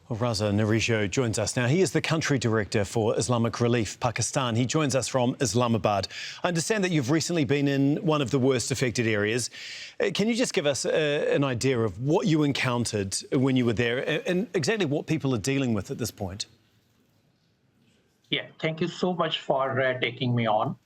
Well, Raza Narejo joins us now. He is the Country Director for Islamic Relief, Pakistan. He joins us from Islamabad. I understand that you've recently been in one of the worst affected areas. Can you just give us an idea of what you encountered when you were there and exactly what people are dealing with at this point? Yeah, thank you so much for taking me on.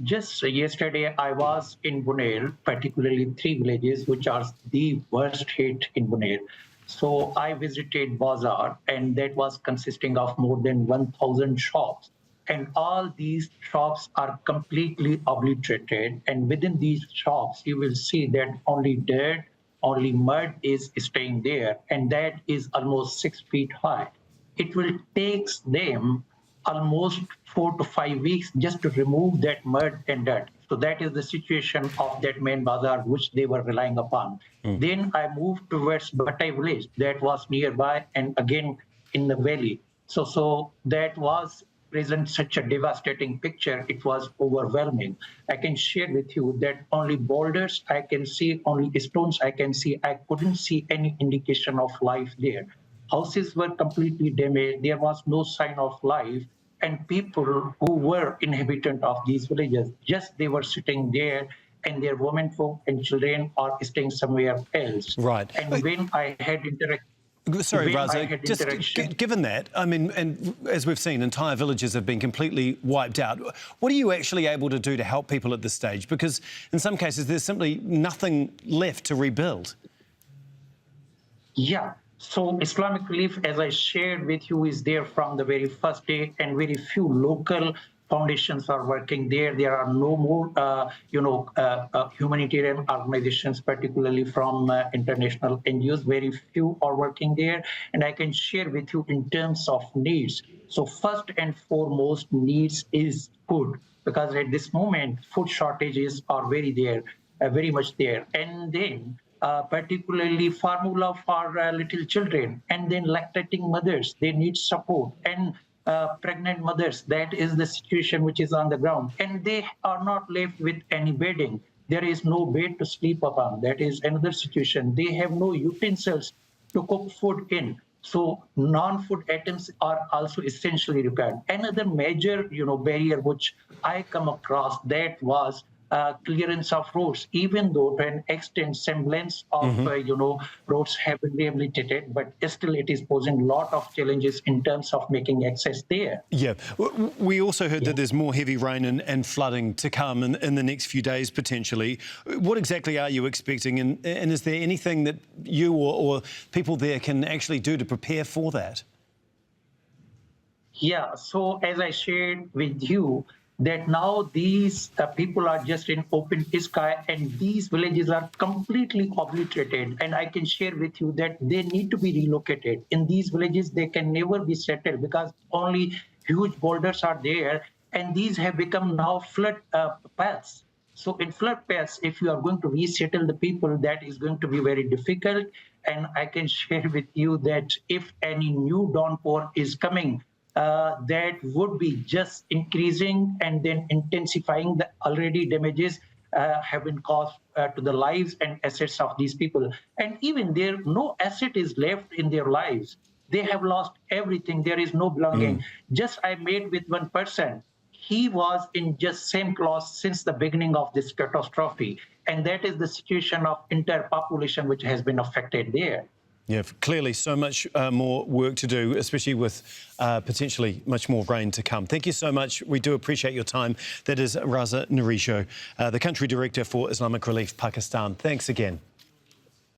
Just yesterday, I was in Buner, particularly 3 villages, which are the worst hit in Buner. So I visited Bazaar, and that was consisting of more than 1,000 shops. And all these shops are completely obliterated. And within these shops, you will see that only dirt, only mud is staying there. And that is almost 6 feet high. It will take them almost 4 to 5 weeks just to remove that mud and dirt. So that is the situation of that main bazaar which they were relying upon. Then I moved towards Batai village that was nearby and again in the valley. So that was present such a devastating picture. It was overwhelming. I can share with you that only boulders I can see, only stones I can see. I couldn't see any indication of life there. Houses were completely damaged. There was no sign of life. And people who were inhabitants of these villages, just they were sitting there and their women folk and children are staying somewhere else. Right. And when I had interaction... Sorry, Raza, just given that, I mean, and as we've seen, entire villages have been completely wiped out. What are you actually able to do to help people at this stage? Because in some cases, there's simply nothing left to rebuild. Yeah. So Islamic Relief, as I shared with you, is there from the very first day, and very few local foundations are working there. There are no more, humanitarian organizations, particularly from international NGOs. Very few are working there. And I can share with you in terms of needs. So first and foremost needs is food, because at this moment, food shortages are very much there. And then particularly formula for little children, and then lactating mothers, they need support, and pregnant mothers, that is the situation which is on the ground, and they are not left with any bedding. There is no bed to sleep upon. That is another situation. They have no utensils to cook food in. So non-food items are also essentially required. Another major, barrier which I come across, that was clearance of roads, even though to an extent semblance of roads have been rehabilitated, but still it is posing a lot of challenges in terms of making access there. Yeah, we also heard that there's more heavy rain and flooding to come in the next few days potentially. What exactly are you expecting, and is there anything that you or people there can actually do to prepare for that? Yeah, so as I shared with you, that now these people are just in open sky, and these villages are completely obliterated. And I can share with you that they need to be relocated. In these villages, they can never be settled because only huge boulders are there, and these have become now flood paths. So in flood paths, if you are going to resettle the people, that is going to be very difficult. And I can share with you that if any new downpour is coming, that would be just increasing and then intensifying the already damages have been caused to the lives and assets of these people. And even there, no asset is left in their lives. They have lost everything. There is no belonging. Just I met with one person. He was in just same class since the beginning of this catastrophe. And that is the situation of entire population which has been affected there. Yeah, clearly so much more work to do, especially with potentially much more rain to come. Thank you so much. We do appreciate your time. That is Raza Narejo, the Country Director for Islamic Relief, Pakistan. Thanks again.